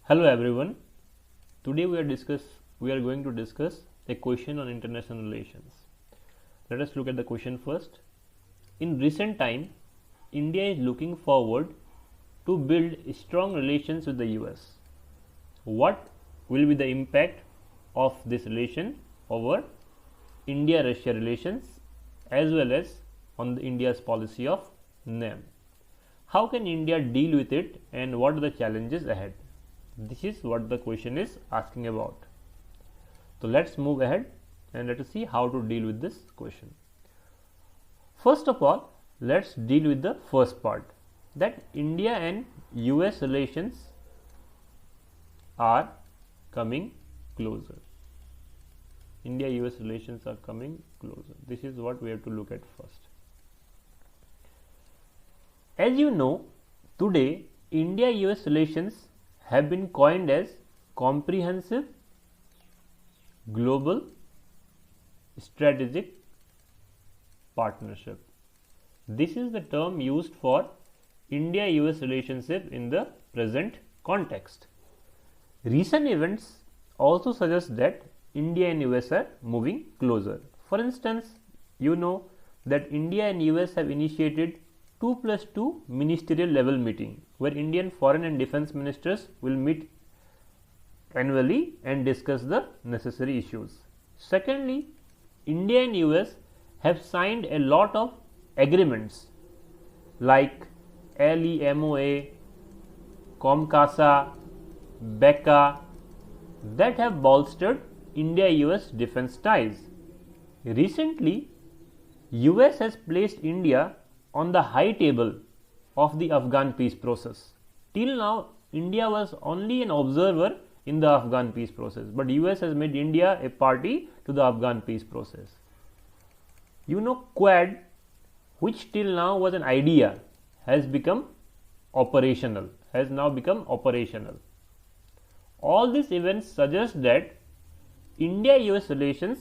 Hello everyone. Today we are going to discuss a question on international relations. Let us look at the question first. In recent time, India is looking forward to build strong relations with the US. What will be the impact of this relation over India-Russia relations as well as on India's policy of NAM? How can India deal with it and what are the challenges ahead? This is what the question is asking about. So let's move ahead and let us see how to deal with this question. First of all, let's deal with the first part, that India and US relations are coming closer. India-US relations are coming closer. This is what we have to look at first. As you know, today India-US relations have been coined as comprehensive global strategic partnership. This is the term used for India-US relationship in the present context. Recent events also suggest that India and US are moving closer. For instance, you know that India and US have initiated 2+2 ministerial level meeting where Indian foreign and defense ministers will meet annually and discuss the necessary issues. Secondly, India and US have signed a lot of agreements like LEMOA, 𝐊𝐴, that have bolstered India-US defense ties. Recently, US has placed India on the high table of the Afghan peace process. Till now, India was only an observer in the Afghan peace process, but US has made India a party to the Afghan peace process. You know, Quad, which till now was an idea, has become operational, has now become operational. All these events suggest that India-US relations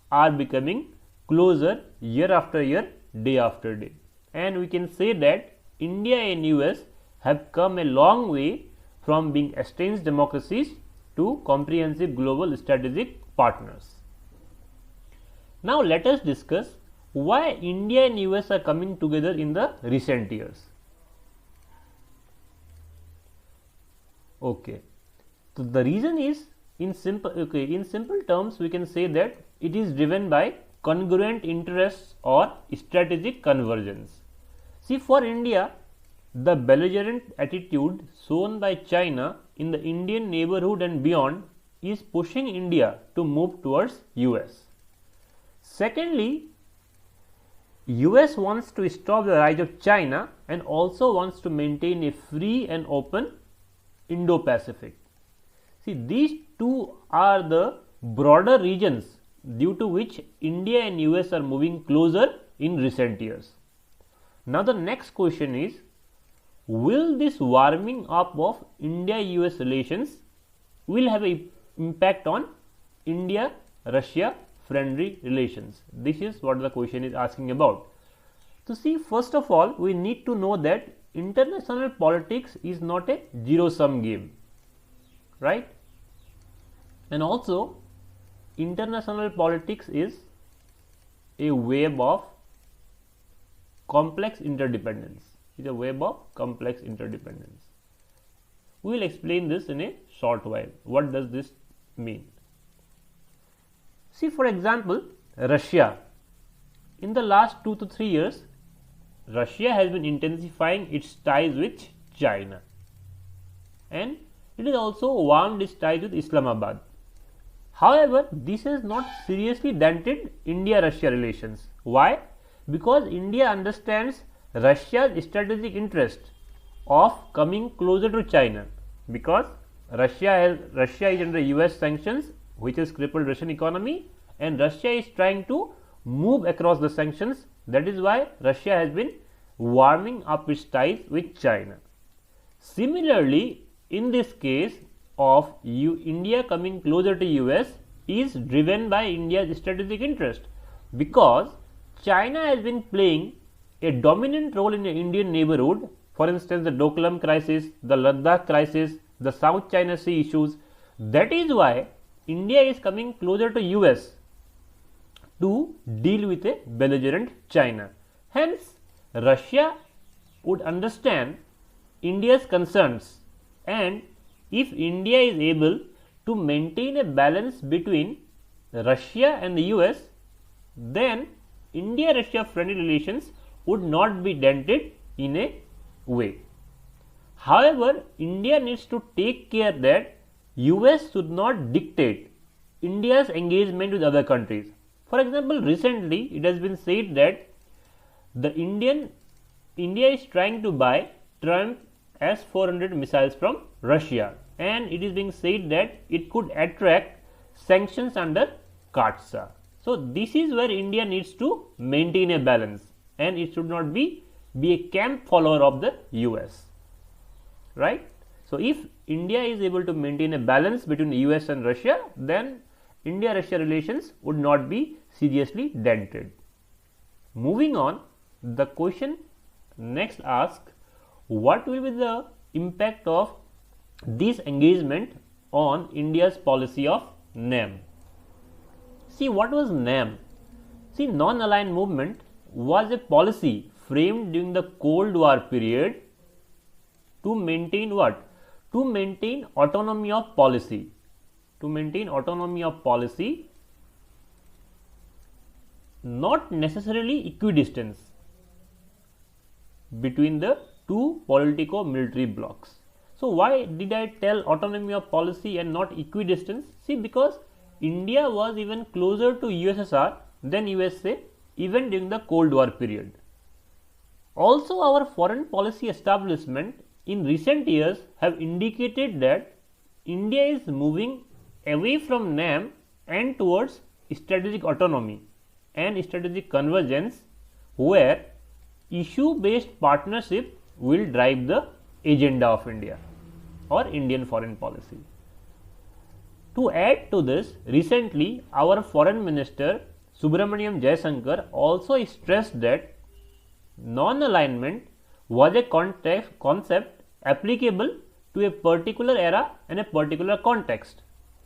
are becoming closer year after year, day after day, and we can say that India and US have come a long way from being estranged democracies to comprehensive global strategic partners. Now let us discuss why India and US are coming together in the recent years. Okay, so the reason is in simple terms we can say that it is driven by congruent interests or strategic convergence. See, for India, the belligerent attitude shown by China in the Indian neighborhood and beyond is pushing India to move towards US. Secondly, US wants to stop the rise of China and also wants to maintain a free and open Indo-Pacific. See, these two are the broader regions due to which India and US are moving closer in recent years. Now the next question is, will this warming up of India-US relations will have an impact on India-Russia friendly relations? This is what the question is asking about. So see, first of all, we need to know that international politics is not a zero-sum game, right? And also, international politics is a web of complex interdependence. It is a web of complex interdependence. We will explain this in a short while. What does this mean? See, for example, Russia. In the last 2 to 3 years, Russia has been intensifying its ties with China, and it has also warmed its ties with Islamabad. However, this has not seriously dented India-Russia relations. Why? Because India understands Russia's strategic interest of coming closer to China, because Russia is under US sanctions which has crippled Russian economy, and Russia is trying to move across the sanctions. That is why Russia has been warming up its ties with China. Similarly, in this case of India coming closer to US is driven by India's strategic interest, because China has been playing a dominant role in the Indian neighborhood. For instance, the Doklam crisis, the Ladakh crisis, the South China Sea issues. That is why India is coming closer to US to deal with a belligerent China. Hence, Russia would understand India's concerns, and if India is able to maintain a balance between Russia and the US, then India-Russia friendly relations would not be dented in a way. However, India needs to take care that US should not dictate India's engagement with other countries. For example, recently it has been said that India is trying to buy Trump S-400 missiles from Russia, and it is being said that it could attract sanctions under 𝐀𝐧𝐬. So, this is where India needs to maintain a balance, and it should not be a camp follower of the US, right. So, if India is able to maintain a balance between US and Russia, then India-Russia relations would not be seriously dented. Moving on, the question next asks, what will be the impact of this engagement on India's policy of NAM? See, what was NAM? See, non-aligned movement was a policy framed during the Cold War period to maintain what? To maintain autonomy of policy. To maintain autonomy of policy, not necessarily equidistance between the two politico-military blocks. So, why did I tell autonomy of policy and not equidistance? See, because India was even closer to USSR than USA even during the Cold War period. Also, our foreign policy establishment in recent years have indicated that India is moving away from NAM and towards strategic autonomy and strategic convergence, where issue-based partnership will drive the agenda of India or Indian foreign policy. To add to this, recently our Foreign Minister 𝐿 Jaishankar also stressed that non-alignment was a concept applicable to a particular era and a particular context.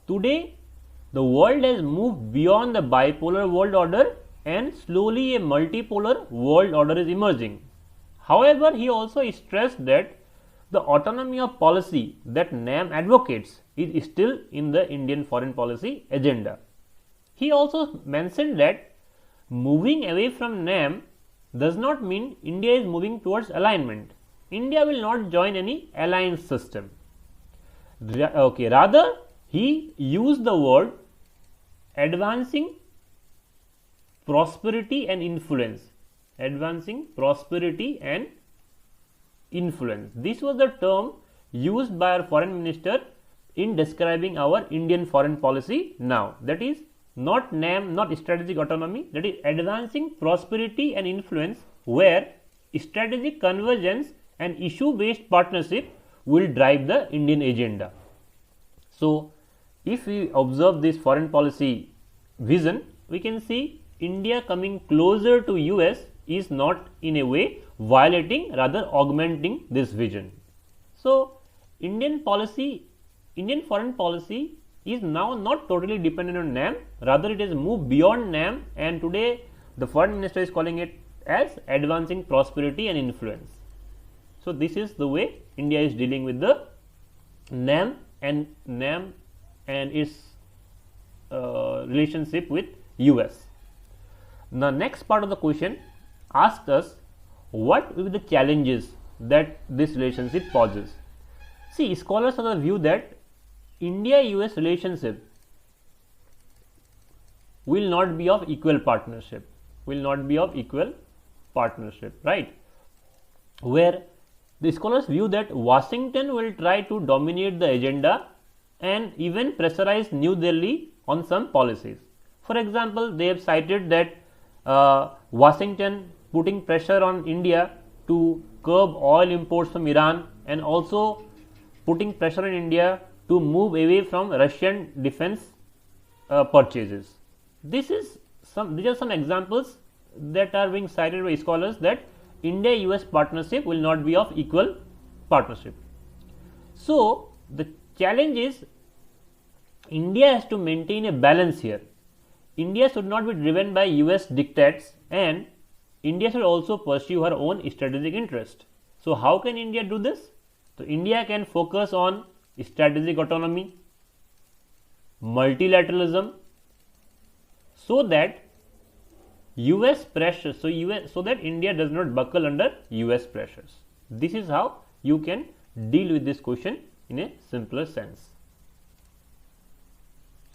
Today, the world has moved beyond the bipolar world order and slowly a multipolar world order is emerging. However, he also stressed that the autonomy of policy that NAM advocates is still in the Indian foreign policy agenda. He also mentioned that moving away from NAM does not mean India is moving towards alignment. India will not join any alliance system. Rather, he used the word advancing prosperity and influence. Advancing prosperity and influence. This was the term used by our foreign minister in describing our Indian foreign policy now. That is not NAM, not strategic autonomy, that is advancing prosperity and influence, where strategic convergence and issue based partnership will drive the Indian agenda. So, if we observe this foreign policy vision, we can see India coming closer to US is not in a way violating, rather augmenting this vision. So, Indian foreign policy is now not totally dependent on NAM, rather it has moved beyond NAM, and today the foreign minister is calling it as advancing prosperity and influence. So, this is the way India is dealing with the NAM and its relationship with US. The next part of the question asks us, what will be the challenges that this relationship poses? See, scholars have the view that India-US relationship will not be of equal partnership, right? Where the scholars view that Washington will try to dominate the agenda and even pressurize New Delhi on some policies. For example, they have cited that Washington putting pressure on India to curb oil imports from Iran, and also putting pressure on India to move away from Russian defense purchases. These are some examples that are being cited by scholars that India-US partnership will not be of equal partnership. So, the challenge is India has to maintain a balance here. India should not be driven by US dictates, and India should also pursue her own strategic interest. So, how can India do this? So, India can focus on strategic autonomy, multilateralism, so that US pressure, so that India does not buckle under US pressures. This is how you can deal with this question in a simpler sense.